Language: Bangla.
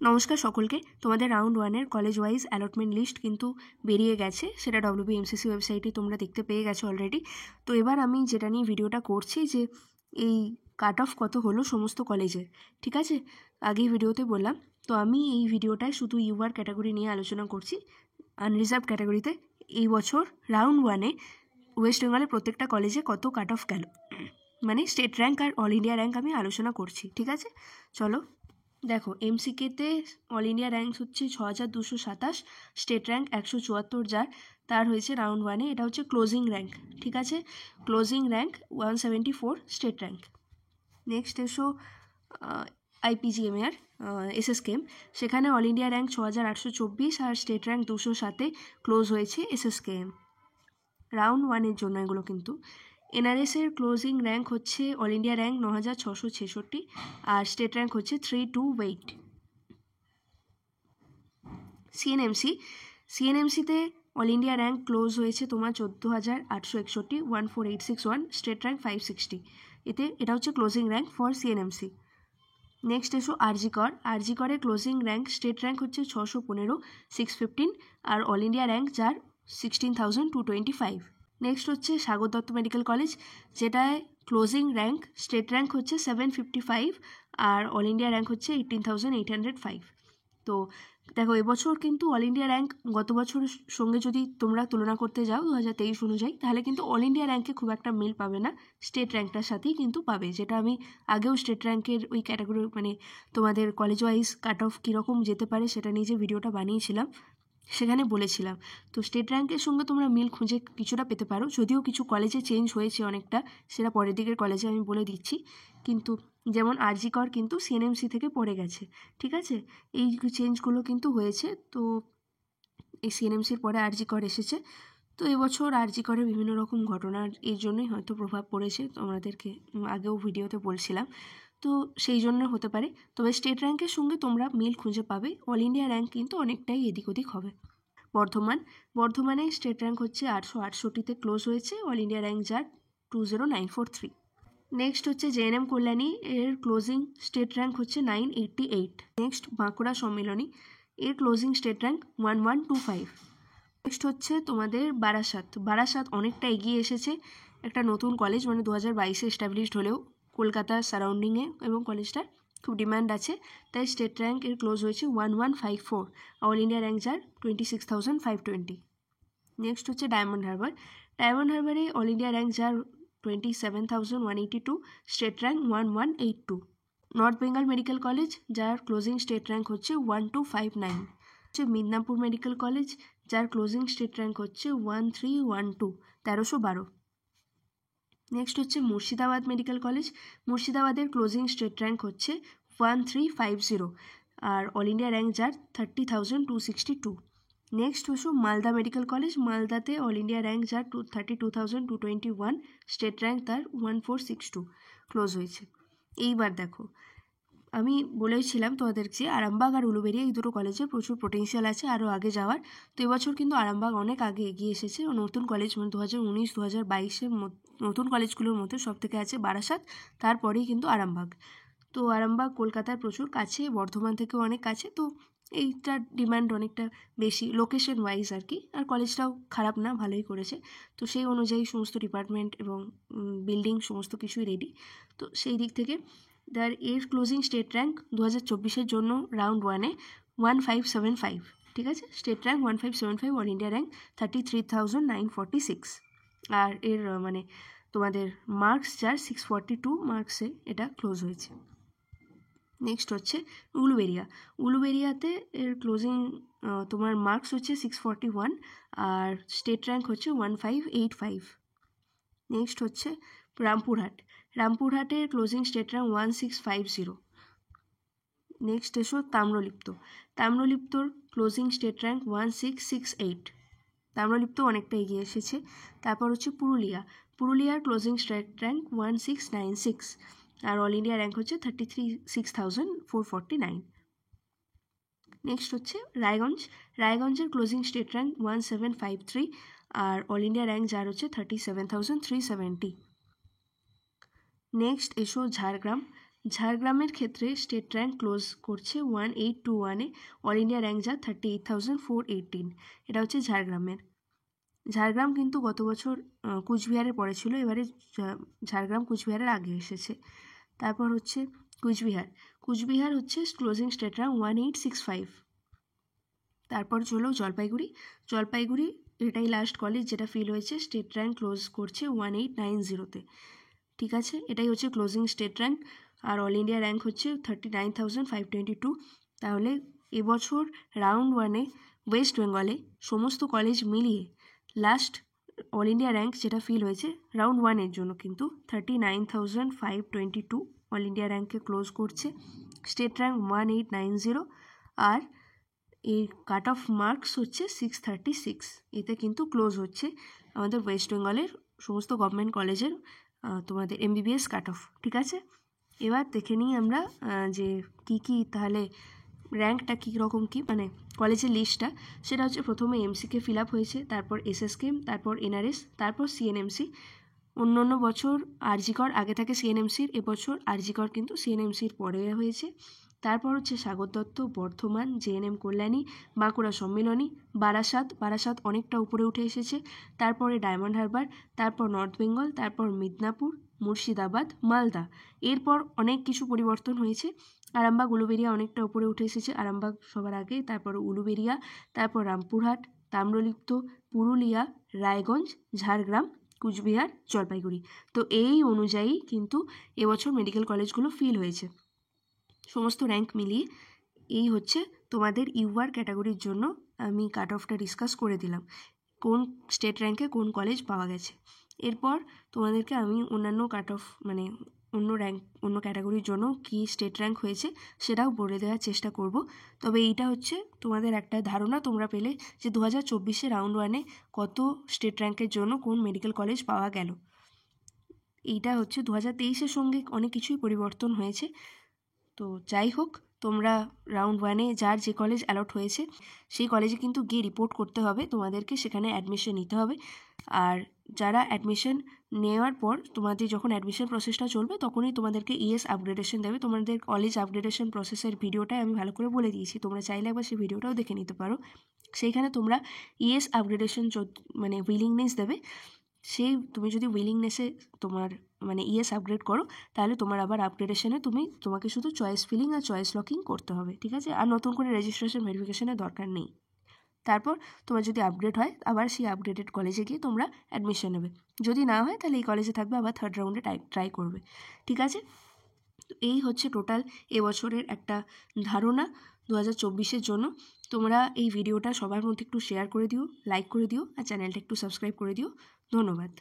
নমস্কার সকলকে। তোমাদের রাউন্ড ওয়ানের কলেজ ওয়াইজ অ্যালটমেন্ট লিস্ট কিন্তু বেরিয়ে গেছে, সেটা WBMCC ওয়েবসাইটে তোমরা দেখতে পেয়ে গেছো অলরেডি। তো এবার আমি যেটা নিয়ে ভিডিওটা করছি যে এই কাট অফ কত হলো সমস্ত কলেজে, ঠিক আছে? আগেই ভিডিওতে বললাম। তো আমি এই ভিডিওটায় শুধু ইউআর ক্যাটাগরি নিয়ে আলোচনা করছি। আনরিজার্ভ ক্যাটাগরিতে এই বছর রাউন্ড ওয়ানে ওয়েস্ট বেঙ্গলের প্রত্যেকটা কলেজে কত কাট অফ গেল, মানে স্টেট র্যাঙ্ক আর অল ইন্ডিয়া র্যাঙ্ক আমি আলোচনা করছি, ঠিক আছে? চলো দেখো, MCKতে অল ইন্ডিয়া র্যাঙ্ক হচ্ছে 6227, স্টেট র্যাঙ্ক 174, তার হয়েছে রাউন্ড ওয়ানে। এটা হচ্ছে ক্লোজিং র্যাঙ্ক, ঠিক আছে? Closing rank 174 state rank. Next এসো IPGMAR SSKM, সেখানে অল ইন্ডিয়া র্যাঙ্ক 6824 আর স্টেট র্যাঙ্ক 207-এ ক্লোজ হয়েছে SSKM। রাউন্ড ওয়ানের জন্য এগুলো কিন্তু। NRSের ক্লোজিং র্যাঙ্ক হচ্ছে অল ইন্ডিয়া র্যাঙ্ক 9666 আর স্টেট র্যাঙ্ক হচ্ছে 3228। CNMCতে অল ইন্ডিয়া র্যাঙ্ক ক্লোজ হয়েছে তোমার 14861, 14861, স্টেট র্যাঙ্ক 560। এটা হচ্ছে closing rank for CNMC। Next এসো আরজিকরের ক্লোজিং র্যাঙ্ক স্টেট র্যাঙ্ক হচ্ছে 615, 615 আর অল ইন্ডিয়া র্যাঙ্ক যার 16,225। নেক্সট হচ্ছে সাগর দত্ত মেডিকেল কলেজ, যেটায় ক্লোজিং র্যাঙ্ক স্টেট র্যাঙ্ক হচ্ছে 755 আর অল ইন্ডিয়া র্যাঙ্ক হচ্ছে 18,805। তো দেখো, এবছর কিন্তু অল ইন্ডিয়া র্যাঙ্ক গত বছরের সঙ্গে যদি তোমরা তুলনা করতে যাও 2023 অনুযায়ী, তাহলে কিন্তু অল ইন্ডিয়া র্যাঙ্কে খুব একটা মিল পাবে না, স্টেট র্যাঙ্কটার সাথেই কিন্তু পাবে। যেটা আমি আগেও স্টেট র্যাঙ্কের ওই ক্যাটাগরি মানে তোমাদের কলেজ ওয়াইজ কাট অফ কীরকম যেতে পারে সেটা নিয়ে যে ভিডিওটা বানিয়েছিলাম সেখানে বলেছিলাম। তো স্টেট র্যাঙ্কের সঙ্গে তোমরা মিল খুঁজে কিছুটা পেতে পারো, যদিও কিছু কলেজে চেঞ্জ হয়েছে অনেকটা, সেটা পরের দিকের কলেজে আমি বলে দিচ্ছি। কিন্তু যেমন আরজিকর কিন্তু CNMC থেকে পড়ে গেছে, ঠিক আছে? এই চেঞ্জগুলো কিন্তু হয়েছে। তো এই CNMCর পরে আরজিকর এসেছে। তো এবছর আরজিকরের বিভিন্ন রকম ঘটনার এই জন্যই হয়তো প্রভাব পড়েছে, তোমাদেরকে আগেও ভিডিওতে বলছিলাম। তো সেই জন্য হতে পারে। তবে স্টেট র্যাঙ্কের সঙ্গে তোমরা মিল খুঁজে পাবে, অল ইন্ডিয়া র্যাঙ্ক কিন্তু অনেকটাই এদিক ওদিক হবে। বর্ধমানে স্টেট র্যাঙ্ক হচ্ছে 868-তে ক্লোজ হয়েছে, অল ইন্ডিয়া র্যাঙ্ক যার 20943। নেক্সট হচ্ছে JNM কল্যাণী, এর ক্লোজিং স্টেট র্যাঙ্ক হচ্ছে 988। নেক্সট বাঁকুড়া সম্মিলনী, এর ক্লোজিং স্টেট র্যাঙ্ক 1125। নেক্সট হচ্ছে তোমাদের বারাসাত অনেকটা এগিয়ে এসেছে, একটা নতুন কলেজ, মানে 2022-এ এস্টাবলিশড হলেও কলকাতার সারাউন্ডিংয়ে এবং কলেজটার খুব ডিমান্ড আছে, তাই স্টেট র্যাঙ্ক এর ক্লোজ হয়েছে 1154, অল ইন্ডিয়া র্যাঙ্ক যার 26,520। নেক্সট হচ্ছে ডায়মন্ড হারবারে অল ইন্ডিয়া র্যাঙ্ক যার 27,182, state rank 1182। North Bengal medical college, যার ক্লোজিং স্টেট র্যাঙ্ক হচ্ছে 1259। হচ্ছে মিদনাপুর মেডিকেল কলেজ, যার ক্লোজিং স্টেট র্যাঙ্ক হচ্ছে 1312, 1312। নেক্সট হচ্ছে মুর্শিদাবাদ মেডিকেল কলেজ, মুর্শিদাবাদের ক্লোজিং স্টেট র্যাঙ্ক হচ্ছে 1350 আর অল ইন্ডিয়া র্যাঙ্ক যার 30,262। নেক্সট হচ্ছে মালদা মেডিকেল কলেজ, মালদাতে অল ইন্ডিয়া র্যাঙ্ক যার 32,221, স্টেট র্যাঙ্ক তার 1462 ক্লোজ হয়েছে। এইবার দেখো, আমি বলেছিলাম তোমাদেরকে আরামবাগ আর উলুবেড়িয়া এই দুটো কলেজে প্রচুর পোটেনশিয়াল আছে আরও আগে যাওয়ার। তো এবছর কিন্তু আরামবাগ অনেক আগে এগিয়ে এসেছে। নতুন কলেজ মানে 2019-2022-এর নতুন কলেজগুলোর মধ্যে সবথেকে আছে বারাসাত, তারপরেই কিন্তু আরামবাগ। তো আরামবাগ কলকাতার প্রচুর কাছে, বর্ধমান থেকেও অনেক কাছে, তো এইটার ডিমান্ড অনেকটা বেশি লোকেশন ওয়াইজ আর কি। আর কলেজটাও খারাপ না, ভালোই করেছে। তো সেই অনুযায়ী সমস্ত ডিপার্টমেন্ট এবং বিল্ডিং সমস্ত কিছুই রেডি। তো সেই দিক থেকে এর ক্লোজিং স্টেট র্যাঙ্ক 2024-এর জন্য রাউন্ড ওয়ানে 1575, ঠিক আছে? State rank 1575, all India rank 33,946 আর এর মানে তোমাদের মার্কস যার 642 মার্কসে এটা ক্লোজ হয়েছে। নেক্সট হচ্ছে উলুবেড়িয়াতে এর ক্লোজিং তোমার মার্কস হচ্ছে 641 আর স্টেট র্যাঙ্ক হচ্ছে 1585। নেক্সট হচ্ছে রামপুরহাটের ক্লোজিং স্টেট র্যাঙ্ক 1650। নেক্সট এসো তাম্রলিপ্তর ক্লোজিং স্টেট র্যাঙ্ক 1668, তাম্রলিপ্ত অনেকটা এগিয়ে এসেছে। তারপর হচ্ছে পুরুলিয়ার ক্লোজিং স্টেট র্যাঙ্ক 1696 আর অল ইন্ডিয়া র্যাঙ্ক হচ্ছে 36,449। নেক্সট হচ্ছে রায়গঞ্জের ক্লোজিং স্টেট র্যাঙ্ক 1753 আর অল ইন্ডিয়া র্যাঙ্ক যার হচ্ছে 37,370। নেক্সট এসো ঝাড়গ্রামের ক্ষেত্রে স্টেট র্যাঙ্ক ক্লোজ করছে 1821-এ, অল ইন্ডিয়া র্যাঙ্ক যা 38,418। এটা হচ্ছে ঝাড়গ্রামের। ঝাড়গ্রাম কিন্তু গত বছর কুচবিহারে পড়েছিল, এবারে ঝাড়গ্রাম কুচবিহারের আগে এসেছে। তারপর হচ্ছে কুচবিহার হচ্ছে ক্লোজিং স্টেট র্যাঙ্ক 1865। তারপর চলো জলপাইগুড়ি এটাই লাস্ট কলেজ যেটা ফিল হয়েছে, স্টেট র্যাঙ্ক ক্লোজ করছে 1890-তে। ঠিক আছে, এটাই হচ্ছে ক্লোজিং স্টেট র্যাঙ্ক, আর অল ইন্ডিয়া র্যাঙ্ক হচ্ছে 39,522। তাহলে এবছর রাউন্ড 1-এ ওয়েস্ট বেঙ্গলে সমস্ত কলেজ মিলিয়ে লাস্ট অল ইন্ডিয়া র্যাঙ্ক যেটা ফিল হয়েছে রাউন্ড 1-এর জন্য কিন্তু 39,522 অল ইন্ডিয়া র্যাঙ্কে ক্লোজ করছে, স্টেট র্যাঙ্ক 1890, আর এই কাট অফ মার্কস হচ্ছে 636। এতে কিন্তু ক্লোজ হচ্ছে আমাদের ওয়েস্ট বেঙ্গলের সমস্ত গভর্নমেন্ট কলেজের তোমাদের MBBS কাট অফ। ঠিক আছে, এবার দেখে নিই আমরা যে কী তাহলে র্যাঙ্কটা কী রকম কী, মানে কলেজের লিস্টটা। সেটা হচ্ছে প্রথমে MCK ফিল আপ হয়েছে, তারপর SSK, তারপর NRS, তারপর CNMC। অন্য বছর আরজিকর আগে থাকে CNMCর, এবছর আরজিকর কিন্তু CNMCর পরে হয়েছে। তারপর হচ্ছে স্বাগত দত্ত, বর্ধমান, JNM কল্যাণী, বাঁকুড়া সম্মিলনী, বারাসাত অনেকটা উপরে উঠে এসেছে, তারপরে ডায়মন্ড হারবার, তারপর নর্থ বেঙ্গল, তারপর মিদনাপুর, মুর্শিদাবাদ, মালদা। এরপর অনেক কিছু পরিবর্তন হয়েছে, আরামবাগ উলুবেড়িয়া অনেকটা উপরে উঠে এসেছে, আরামবাগ সবার আগে, তারপর উলুবেড়িয়া, তারপর রামপুরহাট, তাম্রলিপ্ত, পুরুলিয়া, রায়গঞ্জ, ঝাড়গ্রাম, কুচবিহার, জলপাইগুড়ি। তো এই অনুযায়ী কিন্তু এবছর মেডিকেল কলেজগুলো ফিল হয়েছে। সমস্ত র্যাঙ্ক মিলিয়ে এই হচ্ছে তোমাদের UR ক্যাটাগরির জন্য আমি কাট অফটা ডিসকাস করে দিলাম, কোন স্টেট র্যাঙ্কে কোন কলেজ পাওয়া গেছে। এরপর তোমাদেরকে আমি অন্যান্য কাট অফ মানে অন্য ক্যাটাগরির জন্য কি স্টেট র্যাঙ্ক হয়েছে সেটাও বলে দেওয়ার চেষ্টা করব। তবে এইটা হচ্ছে তোমাদের একটা ধারণা তোমরা পেলে যে 2024 রাউন্ড 1-এ কত স্টেট র্যাঙ্কের জন্য কোন মেডিকেল কলেজ পাওয়া গেল। এইটা হচ্ছে 2023-এর সঙ্গে অনেক কিছুই পরিবর্তন হয়েছে। তো যাই হোক, তোমরা রাউন্ড 1-এ যার যে কলেজ অ্যালট হয়েছে সেই কলেজে কিন্তু গিয়ে রিপোর্ট করতে হবে, তোমাদেরকে সেখানে অ্যাডমিশন নিতে হবে। আর যারা অ্যাডমিশন নেওয়ার পর তোমাদের যখন অ্যাডমিশন প্রসেসটা চলবে তখনই তোমাদেরকে ES আপগ্রেডেশন দেবে। তোমাদের কলেজ আপগ্রেডেশন প্রসেসের ভিডিওটাই আমি ভালো করে বলে দিয়েছি, তোমরা চাইলে একবার সেই ভিডিওটাও দেখে নিতে পারো। সেইখানে তোমরা ES আপগ্রেডেশন মানে উইলিংনেস দেবে, সেই তুমি যদি উইলিংনেসে তোমার মানে ES আপগ্রেড করো তাহলে তোমার আবার আপগ্রেডেশনে তোমাকে শুধু চয়েস ফিলিং আর চয়েস লকিং করতে হবে। ঠিক আছে, আর নতুন করে রেজিস্ট্রেশন ভেরিফিকেশনের দরকার নেই। তারপর তোমার যদি আপগ্রেড হয় আবার সেই আপগ্রেডেড কলেজে গিয়ে তোমরা অ্যাডমিশন নেবে, যদি না হয় তাহলে এই কলেজে থাকবে, আবার থার্ড রাউন্ডে ট্রাই করবে। ঠিক আছে, তো এই হচ্ছে টোটাল এবছরের একটা ধারণা 2024-এর জন্য। তোমরা এই ভিডিওটা সবার মধ্যে একটু শেয়ার করে দিও, লাইক করে দিও, আর চ্যানেলটা একটু সাবস্ক্রাইব করে দিও। ধন্যবাদ।